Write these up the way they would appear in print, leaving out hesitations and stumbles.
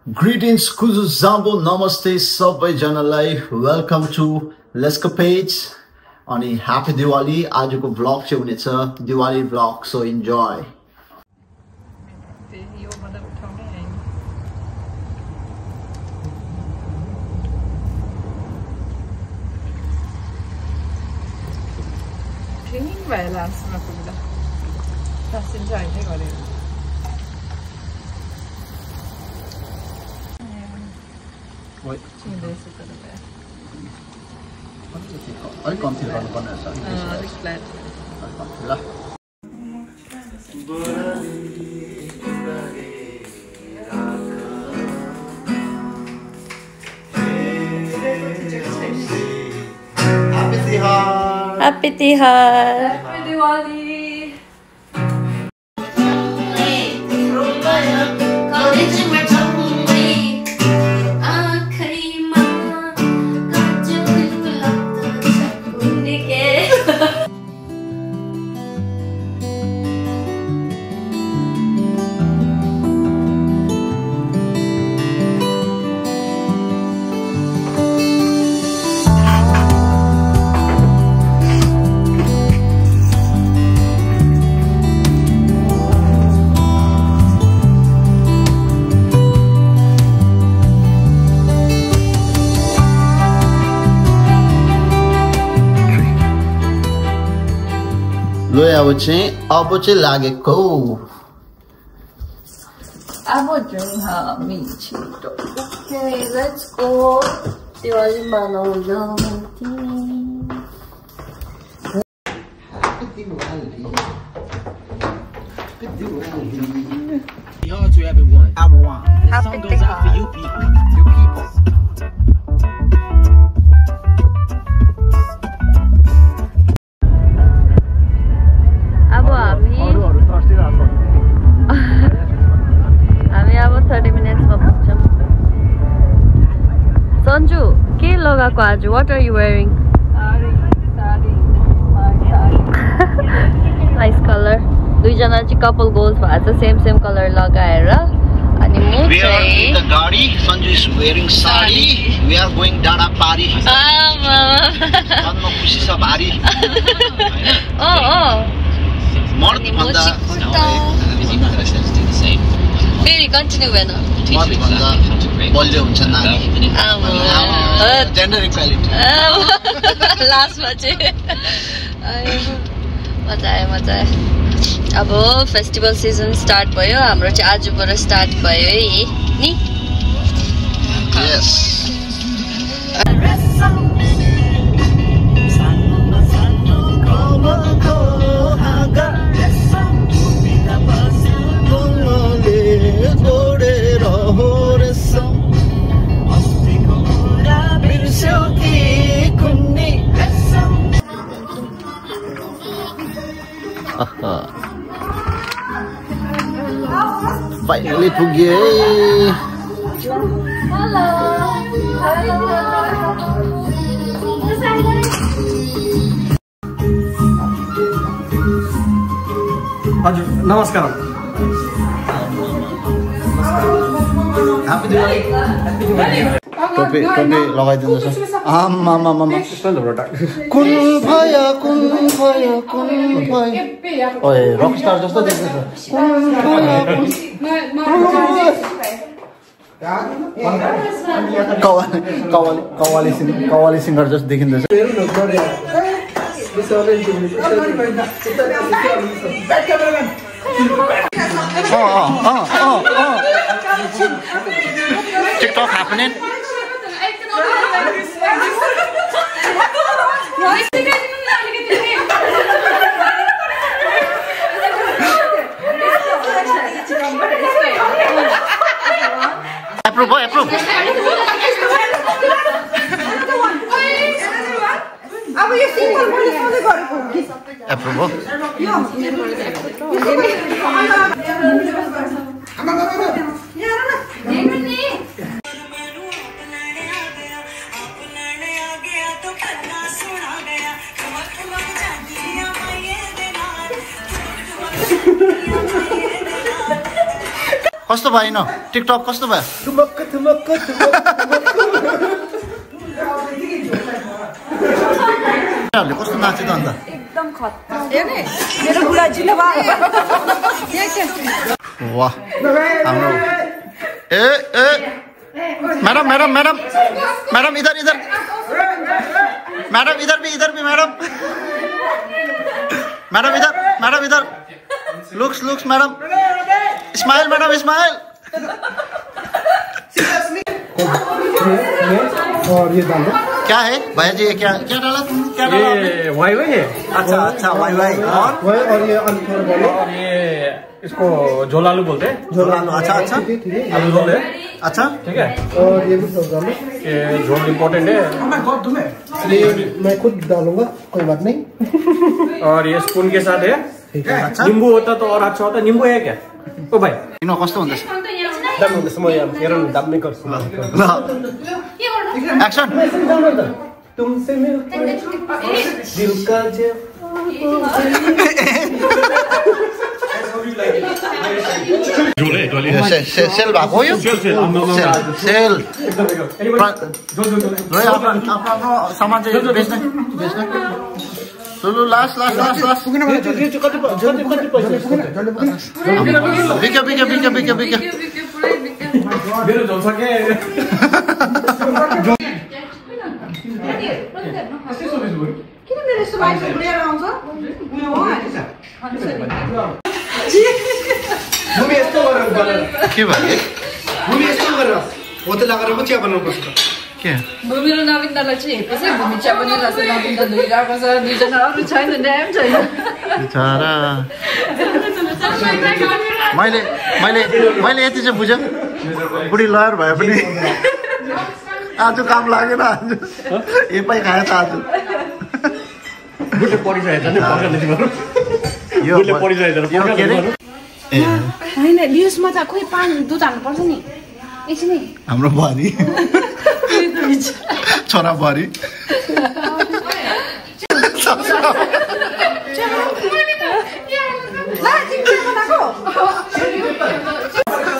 Greetings, Kuzu Zambo, Namaste, सबैजनालाई welcome to LESCO page अनि happy Diwali. आजको ब्लग चाहिँ हुनेछ Diwali blog, so enjoy. Ringing भयो लास्टमा पुग्दा दर्शन चाहिँ अहिले गरेर Wait. अलिक कम्ती गर्नुपर्ने रहेछ। अलिक फ्ल्याट ल Happy Tihar. Happy Diwali. लो अब चाहिँ लागेको अब जाउँ हामी छिटो। Okay, let's go. दिवाली मनाउन Yo to everyone. This song goes out for you people. You people. हामी अब 30 minutes मा पुग्छौं। सन्जु के लगाएको आज? What are you wearing? Nice color. दुईजना चाहिँ कपल गोल्स भएको छ, सेम कलर लगाएर। अनि म चाहिँ the गाडी Sanju is wearing sari. We are going Dada party. मनमा खुसी छ भारी। मर्द भन्दा फेरि कन्टिन्यू भएन। मर्द भन्दा बलियो हुन्छ नानी। Gender equality. लास्टमा चाहिँ मजा आयो। अब फेस्टिभल सिजन स्टार्ट भयो, हाम्रो चाहिँ आजबाट स्टार्ट भयो है नि। यस फाइनली पुगे। हजुर नमस्कार। ह्यापी दिवाली। टोपी लगाइदिनुहोस्। आमा कुन भयो ओए रकस्टार जस्तो देख्दैछ। कवाली सिङ्गर जस्तो देखिँदैछ। TikTok happening. Approve. अब यो सिम्पल मैले सधैँ गरेको एप्रुभ कस्तो भएन टिकटक कस्तो भयो कस्तो नाच्यो त अन्त एकदम खतरा हेर्ने मेरो बुढा जिल्ला भयो वाह हाम्रो ए मैडम मैडम मैडम मैडम इधर इधर मैडम इधर भी मैडम मैडम इधर looks madam smile madam smile और ये डालो क्या है भैया जी क्या क्या डाला तुमने क्या डाला ये वाई वाई है अच्छा वाई और ये आलू डालो और ये इसको झोलालू बोलते हैं झोलालू अच्छा ठीक है आलू झोल है अच्छा ठीक है और ये भी सब डालो ये झोल इम्पोर्टेंट है इसलिए मैं खुद डालूंगा कोई बात नहीं और ये स्पून के साथ है ठीक है नींबू होता तो और अच्छा होता नींबू है क्या ओ भाई किन कस्तो हुँदैछ दम हुँदैछ म यहाँ हेरौँ दाम्ने गर्छु एक्सन तुमसे मिलकर दिल का सेल भएको हो यो सेल आफ्नो सामान चाहिँ बेच्ने लास्ट बिक्यो मेरो झोल सके किन मेरो यस्तो मान्छे लिएर आउँछ भूमि यस्तो गरेर के भयो भूमि यस्तो गरेर हो त लगाएर म चिया बनाउनु पर्छ के भूमि र नवीनलाई चाहिँ हेर्पछि भूमि चिया बनिरहेको छ नवीन त धोइरहेको छ दुईजना अरू छैन ड्याम छैन बिचारा मैले यति चाहिँ बुझेँ बुढी लयर भए पनि आज काम लागेन आज यो पाइ खायो त आज बुढे परिसकेछ नि यो के रे हैन न्युजमा त खोइ पानी दुध हाल्नु पर्छ नि एकछिन हाम्रो बुहारी छोरा बुहारी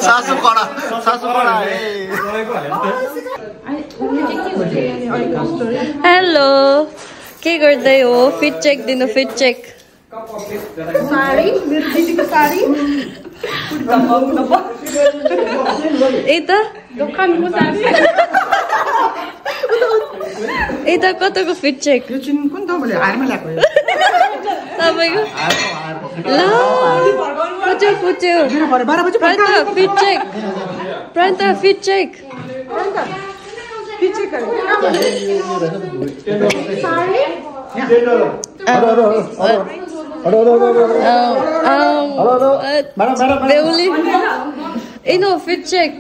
सासू कडा हेलो के गर्दै हो फिट चेक दिनु फिट चेक साडी मेरो दिदीको साडी यता दोकानको साडी यता कताको फिट चेक यो चिन कुन तपाईले हारमा ल्याएको तपाईको ल पुच्यो 12 बजे प्रान्त फिट चेक प्रान्त फिट चेक पिचे गरे साडी बेहुली इनो fit check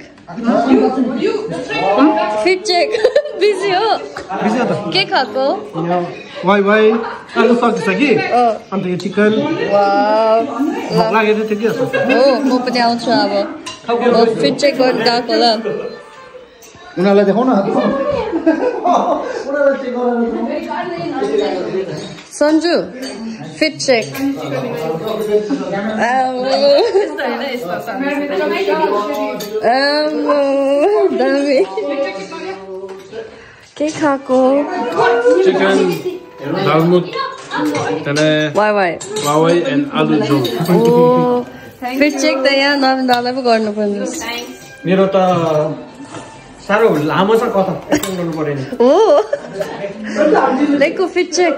fit check busy हो के खाएको वाई आलु सब्जी छ कि अन्त यो चिकन भोक लागेको थियो कि हो म पनि आउँछु अब फिट चेक गर्नु गएको ल उनीहरूलाई देखाउ न सन्जु फिट चेक दामी के खाएको चिकन दालमुट वाई एन्ड आलु झोल फिट चेक त यहाँ नवीन दालाई पो गर्नु पर्ने मेरो त साह्रो लामो छ कथा एक्सन गर्नु पर्यो नि हो लेको फिट चेक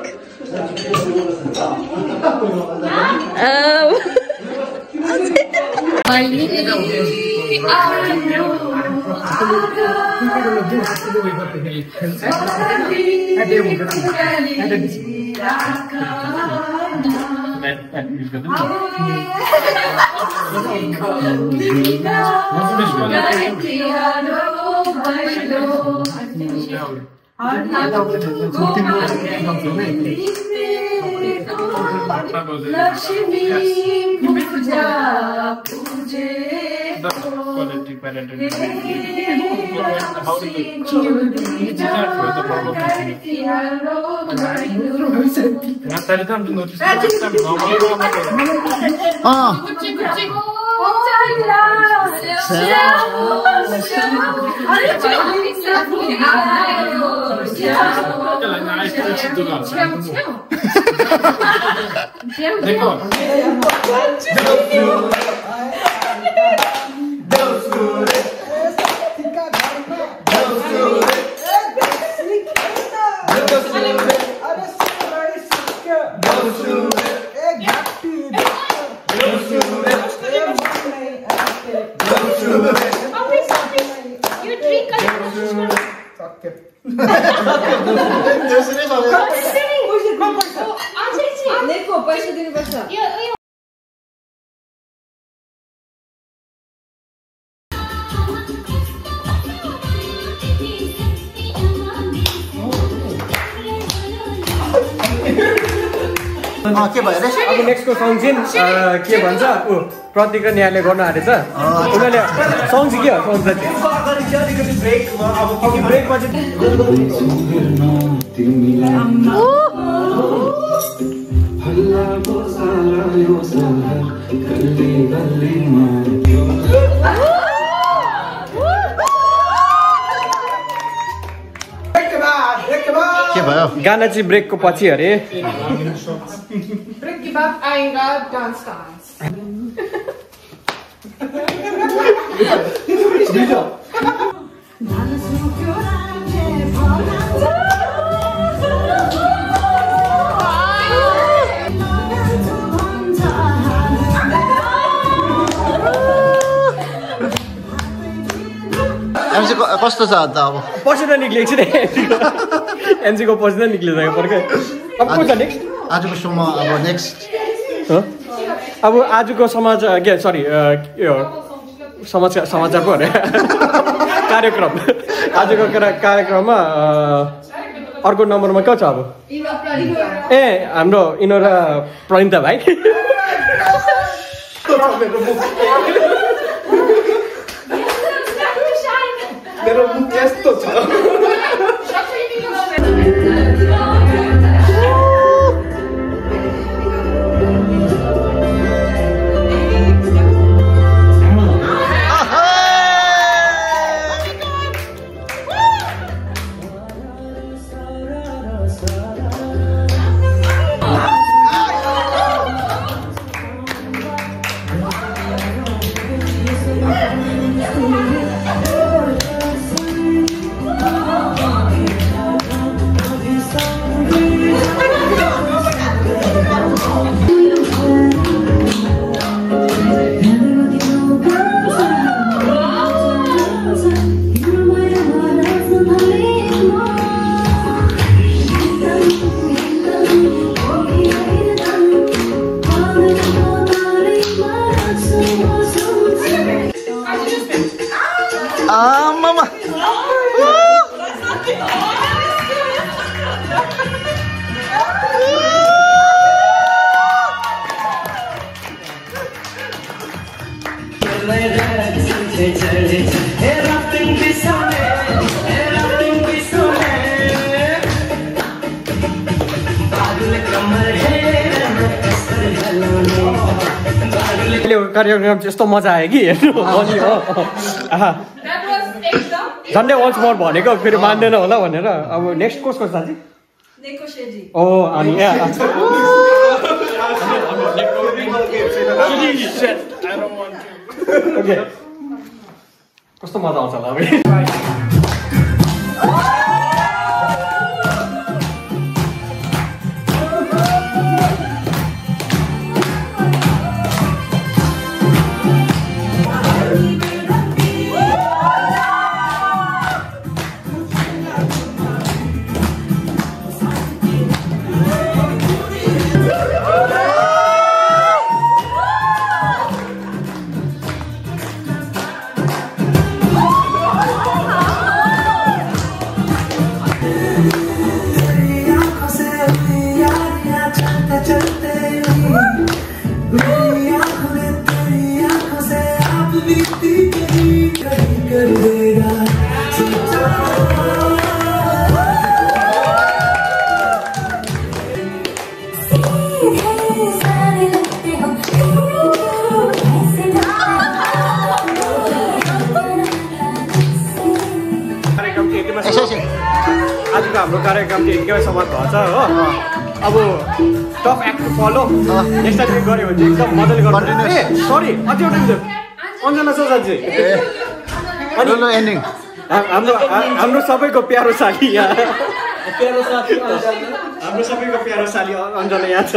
के भयो रे अब नेक्स्टको सङ चाहिँ के भन्छ प्रतीक र न्यायले गर्न आँटेछ उनीहरूले सङ चाहिँ के हो सङ चाहिँ ब्रेकमा के भयो गाना चाहिँ ब्रेकको पछि अरे Break up आएगा डान्स डान्स एमसी कस्तो छ त अब पसिना निक्लिएको छ नि एमसीको पसिना निक्लिसक्यो पर्कै अब को छ नेक्स्ट आजको सोमा अब नेक्स्ट अब आजको समाज के सरी समाचार पो अरे कार्यक्रम आजको कार्यक्रममा अर्को नम्बरमा के छ अब ए हाम्रो इनोरा प्रनिता भाइ मेरो मुख यस्तो छ mama कार्यक्रम यस्तो मजा आयो कि हेर्नु अनि हो झन्डै वान्स मोर भनेको फेरि मान्दैन होला भनेर अब नेक्स्ट कसको साथी ओ अनि कस्तो मजा आउँछ होला अब यतिमा आजको हाम्रो कार्यक्रम चाहिँ यतिकै समाप्त भन्छ हो अब top act to follow next time गऱ्यो भने चाहिँ एकदम मजाले गर्नु ए सरी अझै एउटा अन्जना सोसाजी अनि एन्डिङ हाम्रो सबैको प्यारो साली यहाँ हाम्रो सबैको प्यारो साली अन्जना यहाँ छ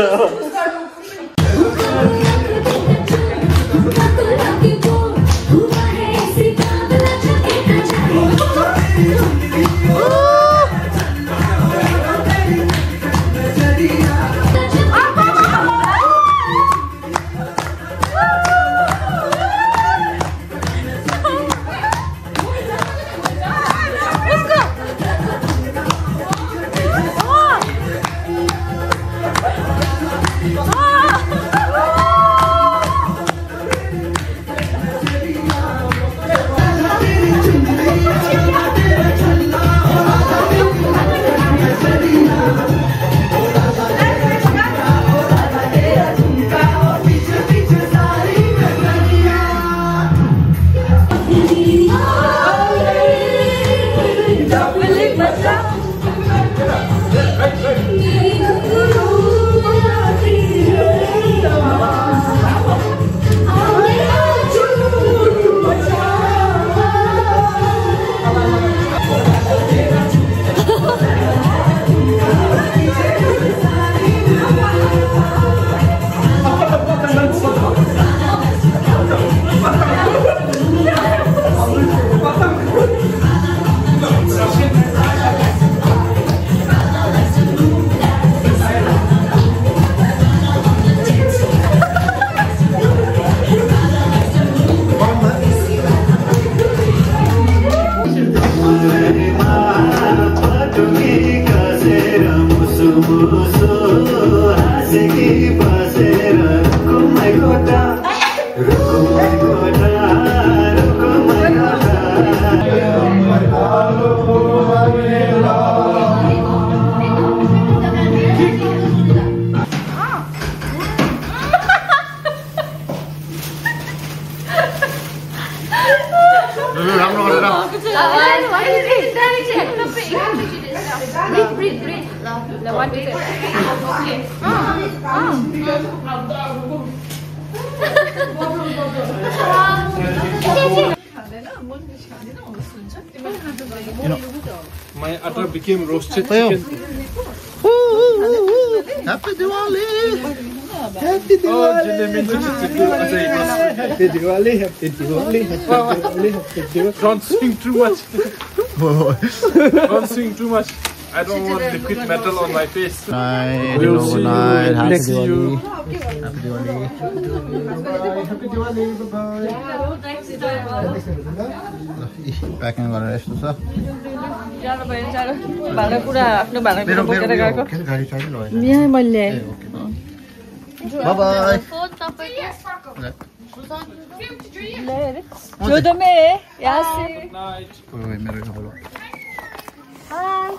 My utter became roasted chicken. Happy Diwali! Happy Diwali! Happy Diwali! Happy Diwali! Happy Diwali! Don't swing too much. Don't swing too much. I don't want liquid metal on my face. We'll see you next year. Happy Diwali! Happy Diwali! Bye-bye. Packing गरेर यस्तो छ भाँडाकुँडा आफ्नो भाँडाकुँडा बोकेर गएको गाडी चाहियो यहाँ मैले ल्याएँ बाइ बाइ जो दमे यहाँ से मेरो खबर हाय